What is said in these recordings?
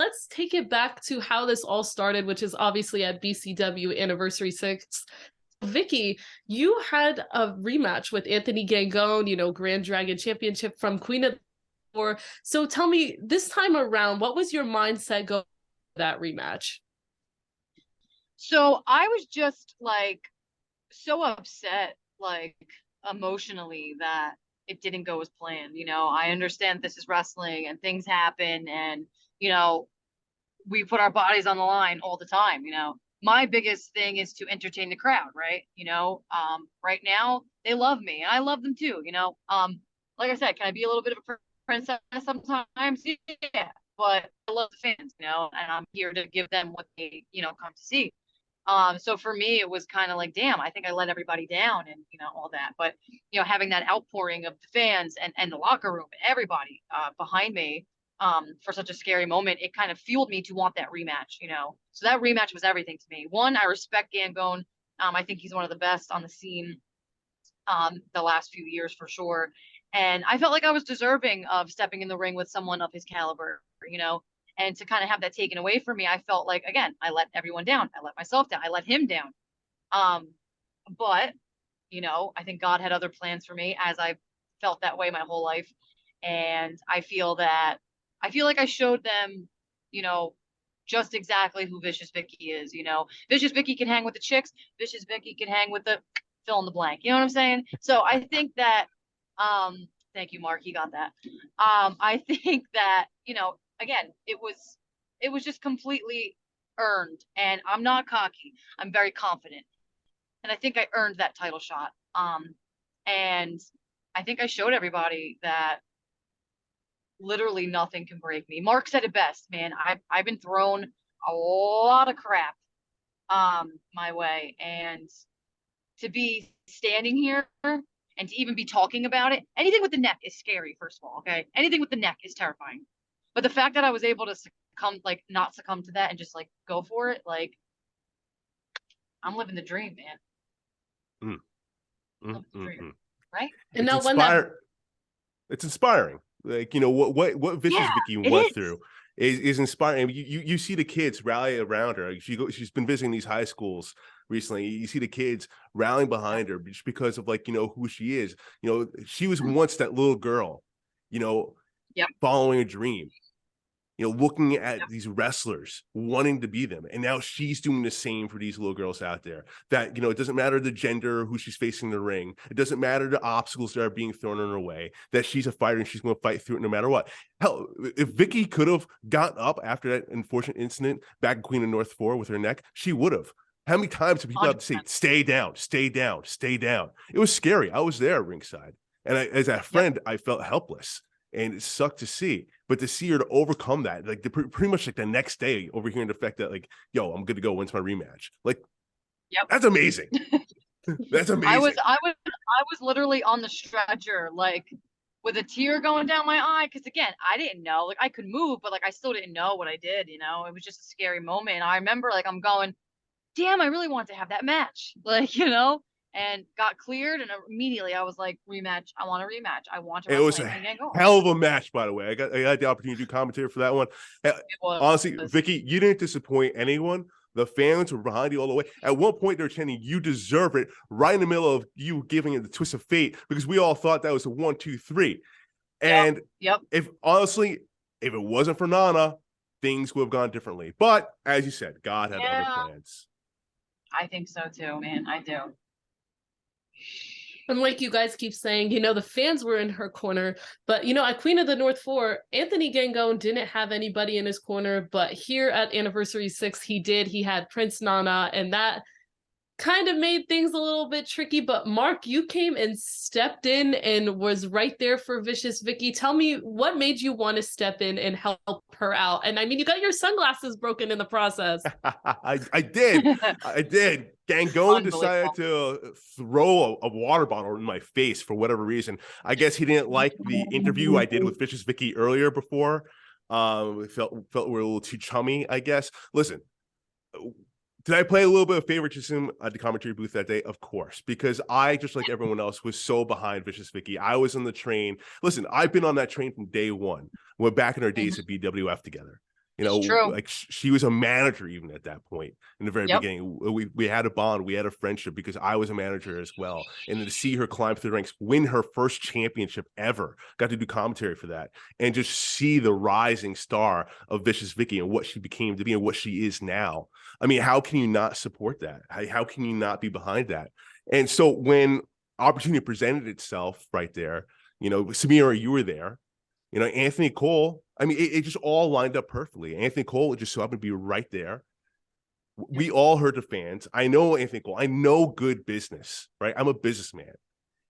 let's take it back to how this all started, which is obviously at BCW Anniversary 6. Vicki, you had a rematch with Anthony Gangone, you know, Grand Dragon Championship from Queen of the Four. So tell me, this time around, what was your mindset going for that rematch? So I was just like so upset, like emotionally, that it didn't go as planned. I understand this is wrestling and things happen, and you know, we put our bodies on the line all the time. My biggest thing is to entertain the crowd, right? Right now they love me and I love them too. Like I said, can I be a little bit of a princess sometimes? Yeah, but I love the fans, and I'm here to give them what they, come to see. So for me, it was kind of like, damn, I think I let everybody down and, all that. But, having that outpouring of the fans and the locker room, everybody behind me for such a scary moment, it kind of fueled me to want that rematch. So that rematch was everything to me. One, I respect Gangone. I think he's one of the best on the scene the last few years for sure. And I felt like I was deserving of stepping in the ring with someone of his caliber. And to kind of have that taken away from me, I felt like, again, I let everyone down. I let myself down. I let him down. But, I think God had other plans for me, as I felt that way my whole life. And I feel like I showed them, just exactly who Vicious Vicky is. Vicious Vicky can hang with the chicks. Vicious Vicky can hang with the fill in the blank. You know what I'm saying? So I think that, thank you, Mark. You got that. I think that, again, it was just completely earned, and I'm not cocky. I'm very confident, and I think I earned that title shot. And I think I showed everybody that literally nothing can break me. Mark said it best, man. I've been thrown a lot of crap my way, and to be standing here and to even be talking about it, anything with the neck is scary, first of all, okay? Anything with the neck is terrifying. But the fact that I was able to not succumb to that and just like go for it, like, I'm living the dream, man. Living the dream, right? And It's now when that it's inspiring. Like, what Vicious Vicky went through is inspiring. You see the kids rally around her. She's been visiting these high schools recently. You see the kids rallying behind her just because of, like, who she is. She was once that little girl, following a dream, looking at these wrestlers, wanting to be them. And now she's doing the same for these little girls out there. That, it doesn't matter the gender, who she's facing in the ring. It doesn't matter the obstacles that are being thrown in her way, that she's a fighter and she's going to fight through it no matter what. Hell, if Vicki could have gotten up after that unfortunate incident back in Queen of North 4 with her neck, she would have. How many times have people have to say, stay down, stay down, stay down? It was scary. I was there at ringside. And as a friend, I felt helpless. And it sucked to see, but to see her to overcome that, like pretty much like the next day, overhearing the fact that, like, yo, I'm good to go. When's my rematch? Like, that's amazing. That's amazing. I was literally on the stretcher, like, with a tear going down my eye, because again, I didn't know, like, I could move, but like I still didn't know what I did. It was just a scary moment. And I remember, like, I'm going, damn, I really wanted to have that match, like, and got cleared, and immediately I was like, rematch. I want a rematch. I want to. It was a hell of a match, by the way. I got the opportunity to do commentary for that one. Honestly, Vicki, you didn't disappoint anyone. The fans were behind you all the way. At one point, they're chanting, "You deserve it," right in the middle of you giving it the twist of fate, because we all thought that was a 1, 2, 3. And if it wasn't for Nana, things would have gone differently. But as you said, God had other plans. I think so too, man. I do. And like you guys keep saying, the fans were in her corner, but, at Queen of the North 4, Anthony Gangone didn't have anybody in his corner, but here at Anniversary 6, he did. He had Prince Nana, and that kind of made things a little bit tricky. But Mark, you came and stepped in and was right there for Vicious Vicky. Tell me, what made you want to step in and help her out? And I mean, you got your sunglasses broken in the process. I did. Gangone decided to throw a water bottle in my face for whatever reason. I guess he didn't like the interview I did with Vicious Vicky earlier before. Felt we were a little too chummy, I guess. Listen, did I play a little bit of favoritism at the commentary booth that day? Of course, because I, just like everyone else, was so behind Vicious Vicky. I was on the train. Listen, I've been on that train from day one. We're back in our days at BWF together. You It's know, true. like she was a manager even at that point in the very Yep. beginning. We had a bond, we had a friendship because I was a manager as well. And then to see her climb through the ranks, win her first championship ever, got to do commentary for that, and just see the rising star of Vicious Vicki and what she became to be and what she is now. I mean, how can you not support that? How can you not be behind that? And so when opportunity presented itself right there, you know, Samira, you were there. You know, Anthony Cole, I mean, it just all lined up perfectly. Anthony Cole just so happened to be right there. We all heard the fans. I know Anthony Cole. I know good business, right? I'm a businessman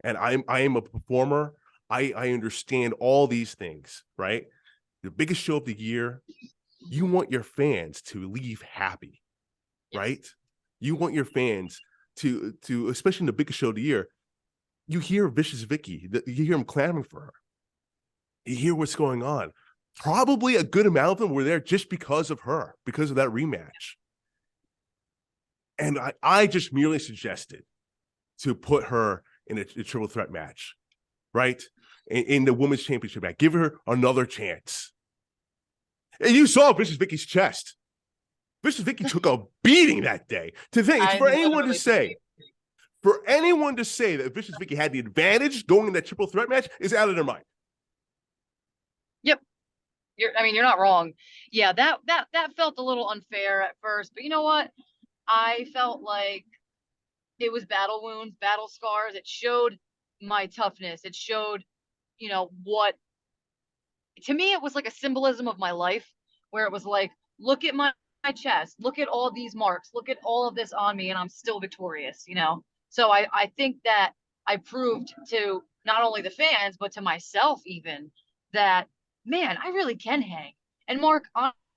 and I am a performer. I understand all these things, right? The biggest show of the year, you want your fans to leave happy, right? You want your fans to especially in the biggest show of the year, you hear Vicious Vicki, you hear him clamoring for her. You hear what's going on. Probably a good amount of them were there just because of her, because of that rematch. And I just merely suggested to put her in a triple threat match, right? In the women's championship match. Give her another chance. And you saw Vicious Vicki's chest. Vicious Vicki took a beating that day. To think, it's for anyone to say that Vicious Vicki had the advantage going in that triple threat match is out of their mind. Yep. You're not wrong. Yeah, that felt a little unfair at first, but you know what? I felt like it was battle wounds, battle scars. It showed my toughness. It showed, what to me it was like a symbolism of my life, where it was like, look at my chest, look at all these marks, look at all of this on me, and I'm still victorious, So I think that I proved to not only the fans, but to myself even, that, man, I really can hang. And Mark,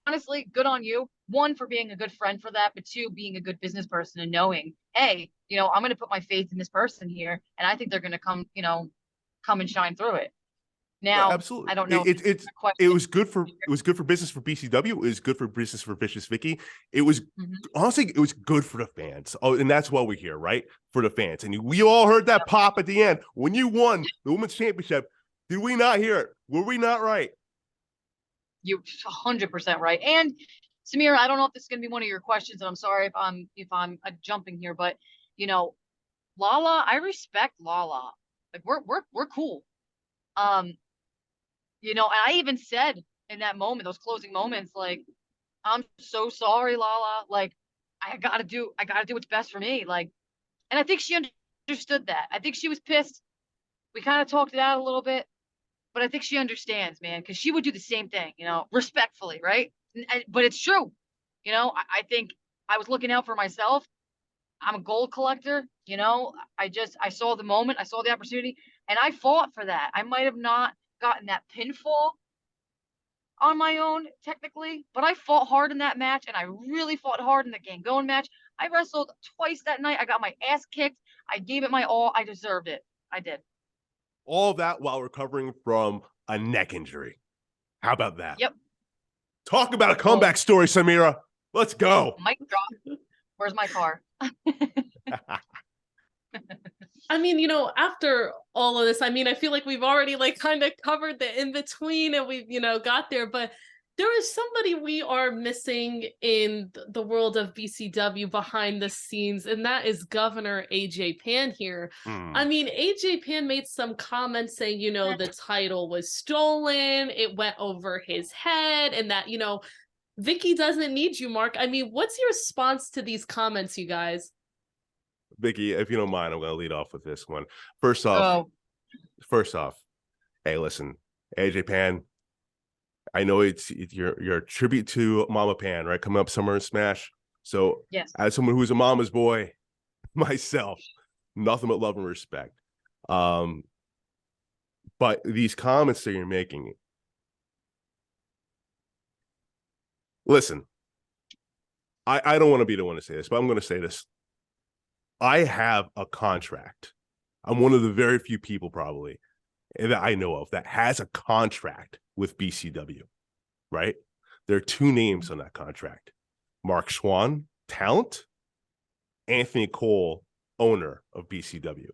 honestly, good on you. One, for being a good friend for that, but two, being a good business person and knowing, hey, I'm going to put my faith in this person here, and I think they're going to come and shine through it. Now, Absolutely. I don't know. It was good for business for BCW. It was good for business for Vicious Vicki. It was honestly, it was good for the fans. Oh, and that's why we're here, right? For the fans. And we all heard that pop at the end when you won the women's championship. Did we not hear it? Were we not right? You're 100% right. And Samira, I don't know if this is going to be one of your questions, and I'm sorry if I'm jumping here, but Lala, I respect Lala. Like we're cool. And I even said in that moment, those closing moments, like, I'm so sorry, Lala. Like, I gotta do what's best for me. Like, and I think she understood that. I think she was pissed. We kind of talked it out a little bit, but I think she understands, man, because she would do the same thing, respectfully, right? But it's true. I think I was looking out for myself. I'm a gold collector. I saw the moment, I saw the opportunity, and I fought for that. I might have not gotten that pinfall on my own, technically, but I fought hard in that match, and I really fought hard in the Gangon match. I wrestled twice that night. I got my ass kicked. I gave it my all. I deserved it. I did. All that while recovering from a neck injury. How about that? Yep. Talk about a comeback story, Samira. Let's go. Mic drop. Where's my car? I mean, after all of this, I feel like we've already kind of covered the in-between and we've, got there, but there is somebody we are missing in the world of BCW behind the scenes, and that is Governor AJ Pan here. AJ Pan made some comments saying, the title was stolen, it went over his head, and that, Vicki doesn't need you, Mark. What's your response to these comments, you guys? Vicki, if you don't mind, I'm going to lead off with this one. First off, hey, listen, AJ Pan, I know it's your tribute to Mama Pan, right? Coming up Summer and Smash. So, yes, as someone who's a mama's boy myself, nothing but love and respect. But these comments that you're making, listen, I don't want to be the one to say this, but I'm going to say this. I have a contract. I'm one of the very few people probably that I know of that has a contract with BCW, right? There are two names on that contract. Marc Chouen, talent, Anthony Cole, owner of BCW.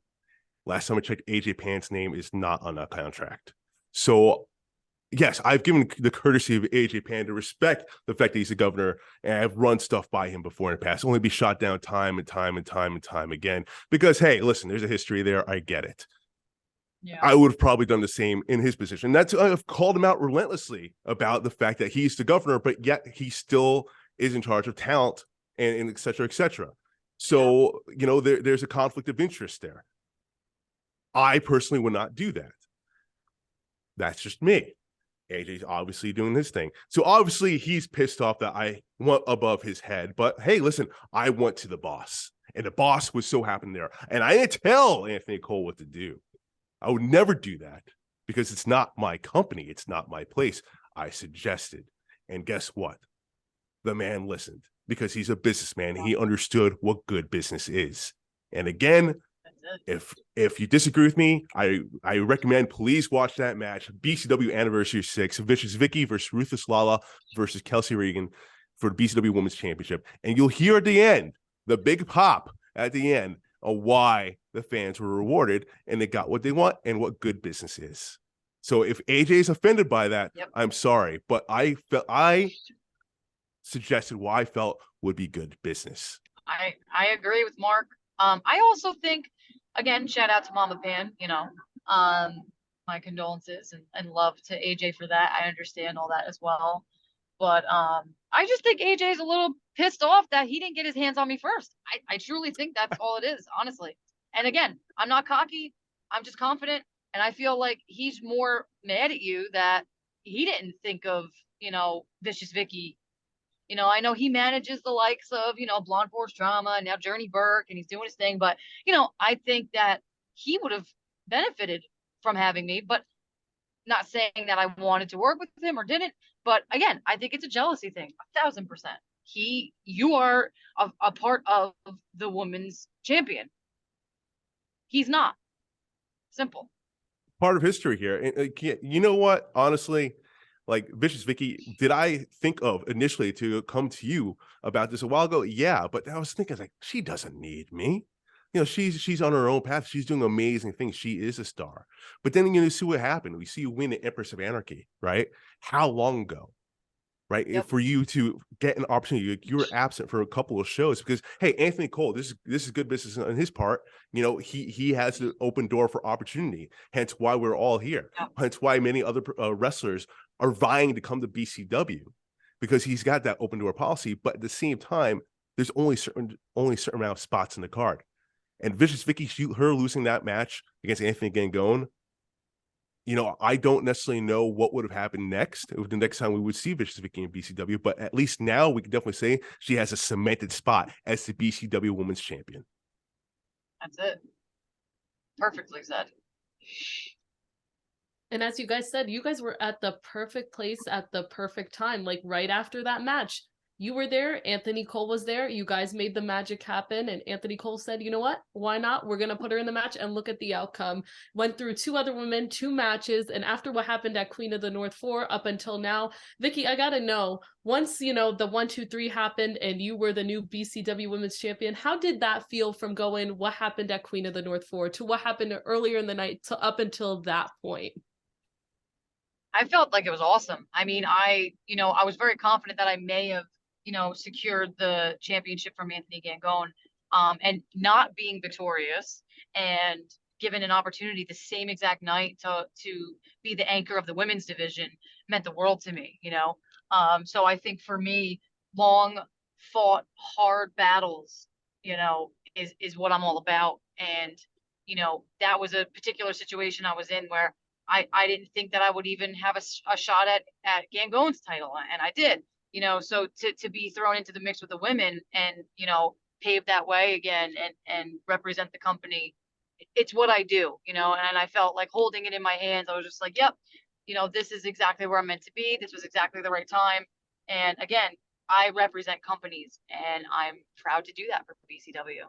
Last time I checked, AJ Pan's name is not on that contract. So yes, I've given the courtesy of AJ Pan to respect the fact that he's the governor, and I've run stuff by him before in the past, only be shot down time and time and time and time again. Because, hey, listen, there's a history there. I get it. Yeah. I would have probably done the same in his position. I've called him out relentlessly about the fact that he's the governor, but yet he still is in charge of talent and et cetera, et cetera. So, there's a conflict of interest there. I personally would not do that. That's just me. AJ's obviously doing his thing. So obviously he's pissed off that I went above his head. But hey, listen, I went to the boss, and the boss was so happy there. And I didn't tell Anthony Cole what to do. I would never do that because it's not my company. It's not my place. I suggested. And guess what? The man listened because he's a businessman. And he understood what good business is. And again, if you disagree with me, I recommend please watch that match, BCW Anniversary 6, Vicious Vicki versus Ruthless Lala versus Kelsey Regan for the BCW Women's Championship. And you'll hear at the end, the big pop at the end of why the fans were rewarded and they got what they want and what good business is. So if AJ is offended by that, I'm sorry, but I suggested what I felt would be good business. I agree with Mark. I also think, again, shout out to Mama Pan, my condolences and love to AJ for that. I understand all that as well. But I just think AJ is a little pissed off that he didn't get his hands on me first. I truly think that's all it is, honestly. And again, I'm not cocky. I'm just confident. And I feel like he's more mad at you that he didn't think of, Vicious Vicki. I know he manages the likes of, Blonde Force Drama and now Journey Burke, and he's doing his thing. But, I think that he would have benefited from having me, but not saying that I wanted to work with him or didn't. But again, I think it's a jealousy thing, 1,000%. You are a part of the women's champion. He's not. Simple. Part of history here. And you know what? Honestly, like Vicious Vicki, did I think of initially to come to you about this a while ago? Yeah, but I was thinking like, she doesn't need me. She's on her own path. She's doing amazing things. She is a star. But then see what happened. We see you win the Empress of Anarchy, right? How long ago? Right. Yep. For you to get an opportunity, you were absent for a couple of shows because, hey, Anthony Cole, this is good business on his part. He has an open door for opportunity. Hence why we're all here. Yep. Hence why many other wrestlers are vying to come to BCW because he's got that open door policy. But at the same time, there's only certain amount of spots in the card. And Vicious Vicki, her losing that match against Anthony Gangone, I don't necessarily know what would have happened next. The next time we would see Vicious Vicki in BCW, but at least now we can definitely say she has a cemented spot as the BCW Women's Champion. That's it. Perfectly said. And as you guys said, you guys were at the perfect place at the perfect time, like right after that match. You were there, Anthony Cole was there, you guys made the magic happen, and Anthony Cole said, you know what, why not? We're going to put her in the match and look at the outcome. Went through 2 other women, 2 matches, and after what happened at Queen of the North 4 up until now, Vicki, I got to know, once, the 1, 2, 3 happened and you were the new BCW Women's Champion, how did that feel from going what happened at Queen of the North 4 to what happened earlier in the night to up until that point? I felt like it was awesome. I mean, I was very confident that I may have secured the championship from Anthony Gangone, and not being victorious and given an opportunity the same exact night to be the anchor of the women's division meant the world to me, so I think for me, long fought hard battles, is what I'm all about. And, that was a particular situation I was in where I didn't think that I would even have a shot at Gangone's title, and I did. So to be thrown into the mix with the women and, pave that way again and represent the company, it's what I do, and I felt like holding it in my hands. I was just like, yep, this is exactly where I'm meant to be. This was exactly the right time. And again, I represent companies and I'm proud to do that for BCW.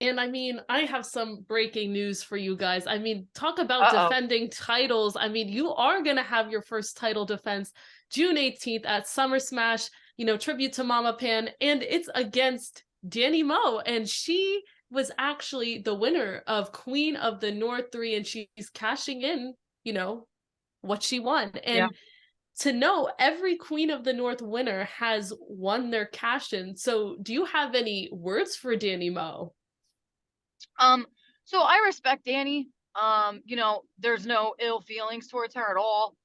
And I mean, I have some breaking news for you guys. I mean, talk about defending titles. I mean, you are going to have your first title defense June 18th at Summer Smash, tribute to Mama Pan. And it's against Danny Moe. And she was actually the winner of Queen of the North 3. And she's cashing in, what she won. And to know every Queen of the North winner has won their cash in. So do you have any words for Danny Moe? So I respect Danny. You know, there's no ill feelings towards her at all.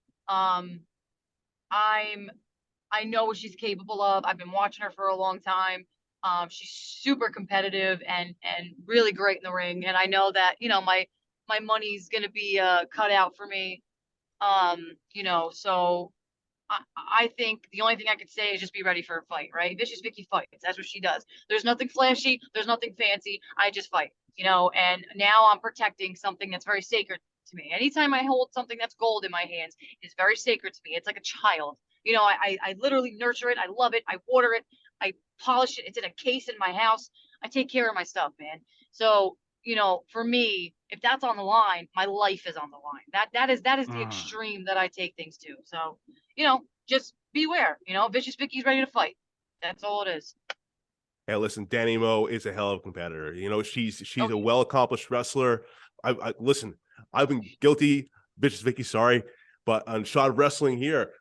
I know what she's capable of. I've been watching her for a long time. She's super competitive and really great in the ring. And I know that, you know, my money's gonna be cut out for me. You know, so I think the only thing I could say is just be ready for a fight, right? Vicious Vicky fights. That's what she does. There's nothing flashy. There's nothing fancy. I just fight, you know, and now I'm protecting something that's very sacred to me. Anytime I hold something that's gold in my hands, it's very sacred to me. It's like a child. You know, I literally nurture it. I love it. I water it. I polish it. It's in a case in my house. I take care of my stuff, man. So, you know, for me, if that's on the line, my life is on the line. That is the extreme that I take things to. So, you know, just beware. You know, Vicious Vicky's ready to fight. That's all it is. Hey, listen, Danny Moe is a hell of a competitor. You know, she's a well-accomplished wrestler. Listen, I've been guilty, Vicious Vicky, sorry, but on Shot of Wrestling here,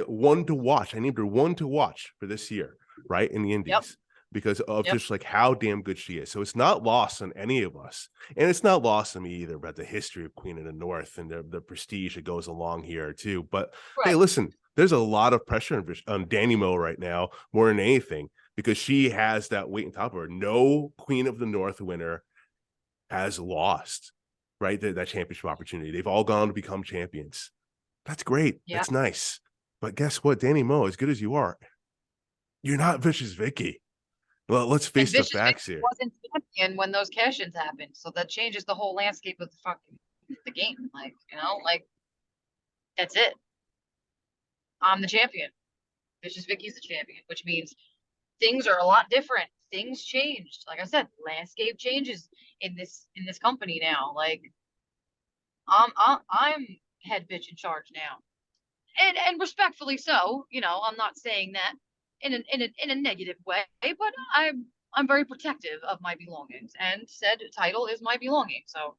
one to watch. I named her one to watch for this year, right, in the Indies, because of just like how damn good she is. So it's not lost on any of us, and it's not lost on me either about the history of Queen of the North and the prestige that goes along here too. But hey, listen, there's a lot of pressure on Danny Moe right now, more than anything, because she has that weight on top of her. No Queen of the North winner has lost, right, that championship opportunity. They've all gone to become champions. That's great. That's nice. But guess what, Danny Moe, as good as you are, you're not Vicious Vicky. Well, let's face the facts here. Wasn't champion when those cash-ins happened, so that changes the whole landscape of the game. Like, you know, like that's it. I'm the champion. Vicious Vicky's the champion, which means things are a lot different. Things changed. Like I said, landscape changes in this company now. Like, I'm head bitch in charge now, and respectfully so. You know, I'm not saying that in a negative way, but I'm very protective of my belongings, and said title is my belonging. So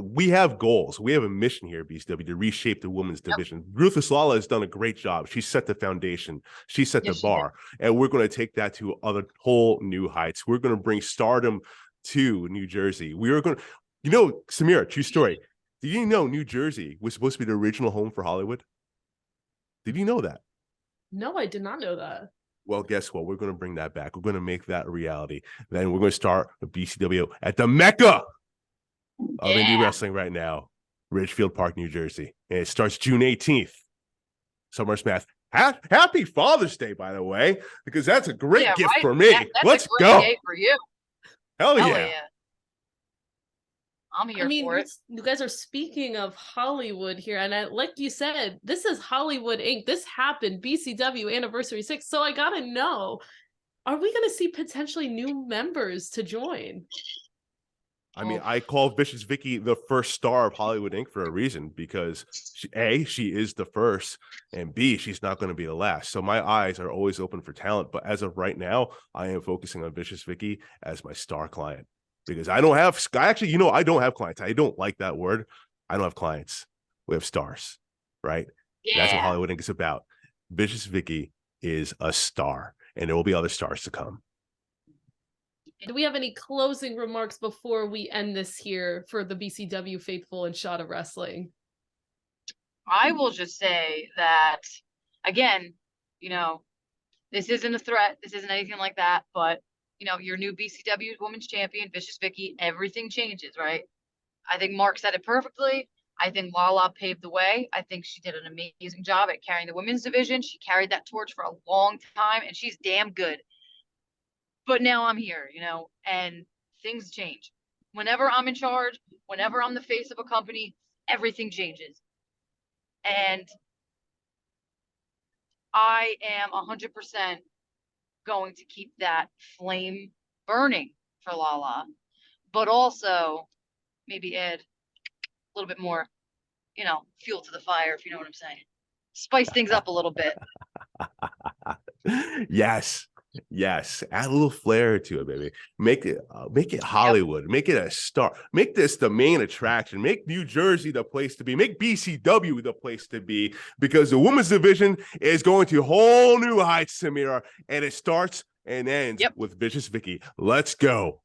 we have goals. We have a mission here at BCW to reshape the women's division. Ruthless Lala has done a great job. She set the foundation. She set the bar. And we're going to take that to other whole new heights. We're going to bring stardom to New Jersey. We are going to, you know, Samira, true story. Did you know New Jersey was supposed to be the original home for Hollywood? Did you know that? No, I did not know that. Well, guess what? We're going to bring that back. We're going to make that a reality. Then we're going to start a BCW at the Mecca of indie wrestling right now, Ridgefield Park, New Jersey. And it starts June 18th. Summer Smash. Happy Father's Day, by the way, because that's a great gift for me. Let's go. Day for you. Hell yeah. I'm here for it. You guys are speaking of Hollywood here, and like you said, this is Hollywood Inc. This happened, BCW Anniversary 6. So I gotta know, are we gonna see potentially new members to join? I mean, I call Vicious Vicky the first star of Hollywood Inc. for a reason, because she is the first, and B, she's not going to be the last. So my eyes are always open for talent. But as of right now, I am focusing on Vicious Vicky as my star client, because I don't have, actually, you know, I don't have clients. I don't like that word. I don't have clients. We have stars, right? That's what Hollywood Inc. is about. Vicious Vicky is a star, and there will be other stars to come. Do we have any closing remarks before we end this here for the BCW faithful and Shot of Wrestling? I will just say that, again, you know, this isn't a threat. This isn't anything like that. But, you know, your new BCW Women's Champion, Vicious Vicky, everything changes, right? I think Mark said it perfectly. I think Lala paved the way. I think she did an amazing job at carrying the women's division. She carried that torch for a long time, and she's damn good. But now I'm here, you know, and things change. Whenever I'm in charge, whenever I'm the face of a company, everything changes. And I am 100% going to keep that flame burning for Lala, but also maybe add a little bit more, you know, fuel to the fire, if you know what I'm saying. Spice things up a little bit. Yes. Yes, add a little flair to it, baby. Make it Hollywood. Make it a star. Make this the main attraction. Make New Jersey the place to be. Make BCW the place to be, because the women's division is going to whole new heights, Samira, and it starts and ends with Vicious Vicki. Let's go.